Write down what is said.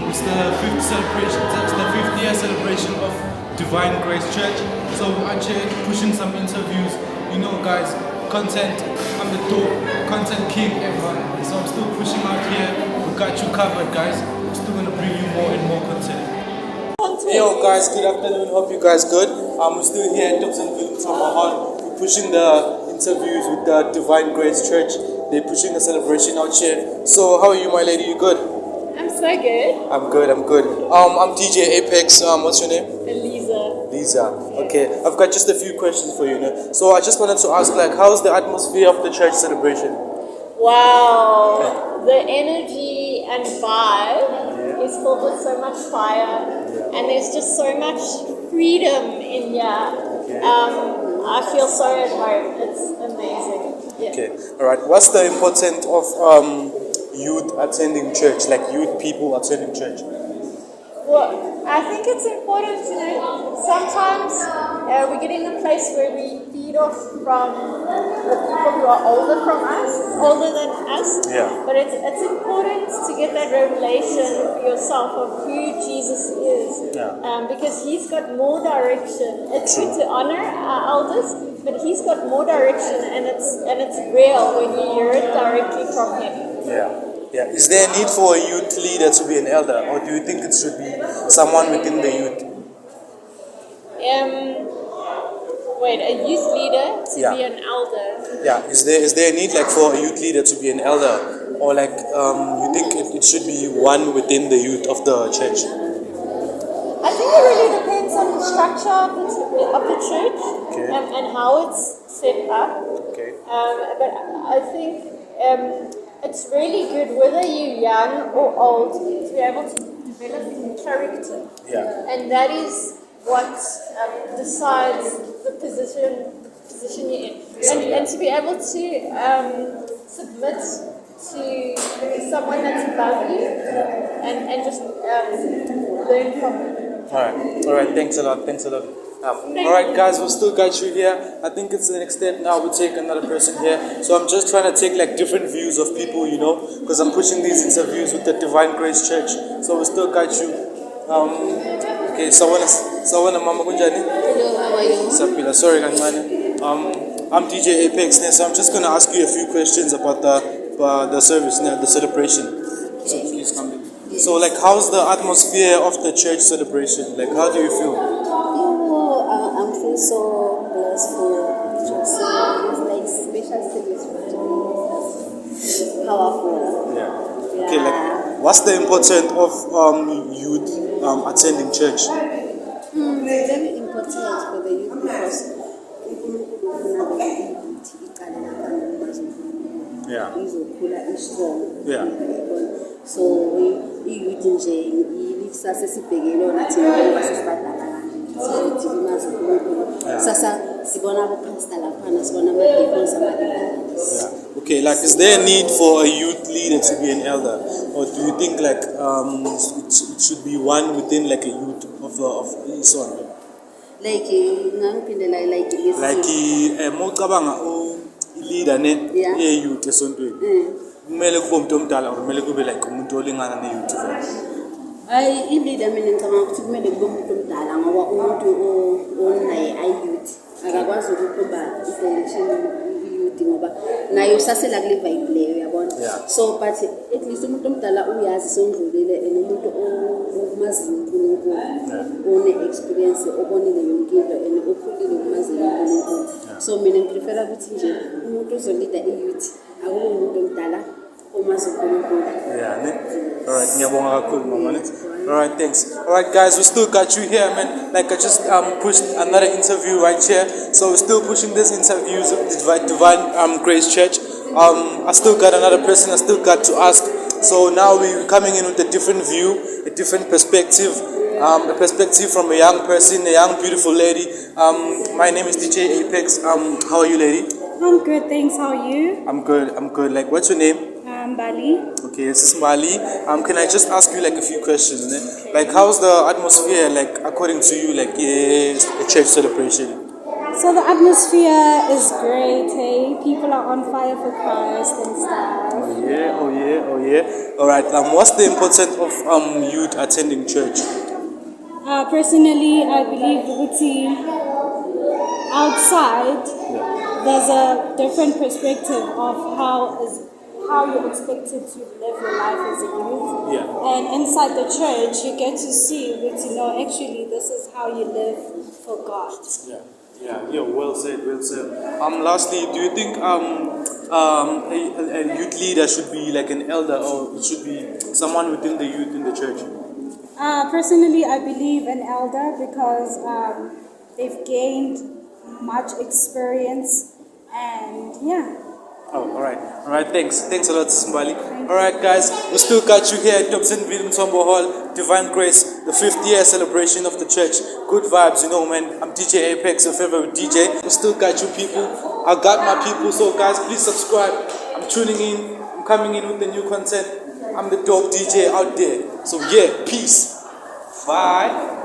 It's the fifth celebration. It's the 50th celebration of Divine Grace Church. So we're actually pushing some interviews. You know, guys, content. I'm the top content king ever. So I'm still pushing out here. We got you covered, guys. I'm still gonna bring you more and more content. Yo, guys. Good afternoon. Hope you guys good. We're still here at Dobsonville Summer Hall. We're pushing the interviews with the Divine Grace Church. They're pushing a celebration out here. So how are you, my lady? You good? I'm so good. I'm good. I'm DJ Apex. What's your name? Elisa. Lisa. Okay. I've got just a few questions for you. So I just wanted to ask, like, how's the atmosphere of the church celebration? Wow. The energy and vibe is filled with so much fire, and there's just so much freedom in here. I feel so at home. It's amazing. Yeah. Okay. All right. What's the importance of youth attending church? Like youth people attending church? Well, I think it's important to know sometimes we get in a place where we feed off from the people who are older than us. Yeah. But it's important to get that revelation for yourself of who Jesus is. Yeah. Because he's got more direction. It's good to honor our elders, but he's got more direction, and it's real when you hear it directly from him. Yeah. Yeah. Is there a need for a youth leader to be an elder, or do you think it should be someone within the youth? A youth leader to Yeah. be an elder. Yeah. Is there a need like for a youth leader to be an elder, or like you think it should be one within the youth of the church? I think it really depends on the structure of the church Okay. and how it's set up. Okay. But I think it's really good, whether you're young or old, to be able to develop character. Yeah. And that is what decides the position you're in. And to be able to submit to someone that's above you and just learn from them. All right. Thanks a lot. All right, guys, we've still got you here. I think it's the next step now. We'll take another person here. So I'm just trying to take like different views of people, because I'm pushing these interviews with the Divine Grace Church. So we still got you. Okay, sawona mama kunjani? Hello, how are you? Sapila. Sorry, kancane. I'm DJ Apex now, so I'm just gonna ask you a few questions about the service now, the celebration. So please come in. So like, how's the atmosphere of the church celebration? Like, how do you feel? I'm feeling so blessed for just it's like special service for me. It's powerful. Yeah. Okay, like, what's the importance of youth attending church? Very important for the youth because Yeah. izokhula strong. Yeah. So i-youth nje ikusasa esibhekele yona thina ngoba sesibadala sithi imazi uNkulunkulu. Sasa sibona abopastor laphana, sibona ama-deacons, ama-elders. Yeah. Okay, like, is there a need for a youth leader to be an elder, or do you think like it should be one within like a youth of Isonto? Like ngangiphindela like lesi Like mocabanga leader ne Yeah. youth esontweni. Kumele kube umuntu omdala or kumele kube like umuntu olingana ne-youth vele? hayi i-leader mina ngicabanga ukuthi kumele kube umuntu omdala ngoba umuntu onaye ayi-youth akakwazi ukukhomba i-direction i-youth ngoba naye usasela kule vibe leyo yabona. Yeah. So but at least umuntu omdala uyazi sondlulile and umuntu omaziyo uNkulunkulu one-experience obonile yonke into and okhulile ukumaziyo uNkulunkulu. So mina ngiprefera ukuthi nje umuntu ozolida i-youth akube umuntu omdala omaziyo uNkulunkulu. Yeah, ne? Alright, ngiyabonga kakhulu mama, ne? Alright, thanks. Alright guys, we still got you here, man. Like, I just pushed another interview right here. So we're still pushing this interviews with the Divine Grace Church. I still got another person I still got to ask. So now we're coming in with a different view, a different perspective. A perspective from a young person, a young beautiful lady. My name is DJ Apex. How are you, lady? I'm good, thanks. How are you? I'm good. Like, what's your name? Bali. Okay, this is Mali. Can I just ask you like a few questions? Like, how's the atmosphere like according to you, like a church celebration? So the atmosphere is great, hey? People are on fire for Christ and stuff. Oh yeah. All right. What's the importance of youth attending church? Personally, I believe Uti outside there's a different perspective of how you're expected to live your life as a youth. Yeah. And inside the church, you get to see, actually, this is how you live for God. Yeah. Well said. Lastly, do you think a youth leader should be like an elder, or it should be someone within the youth in the church? Personally, I believe an elder because they've gained much experience, and yeah. Oh, all right. Thanks a lot, Simbali. All right, guys, we still got you here at Dobson Tombo Hall, Divine Grace, the 5th year celebration of the church. Good vibes, man. I'm DJ Apex, your favorite DJ. We still got you people. I got my people, so guys, please subscribe. I'm tuning in. I'm coming in with the new content. I'm the dope DJ out there. So yeah, peace. Bye.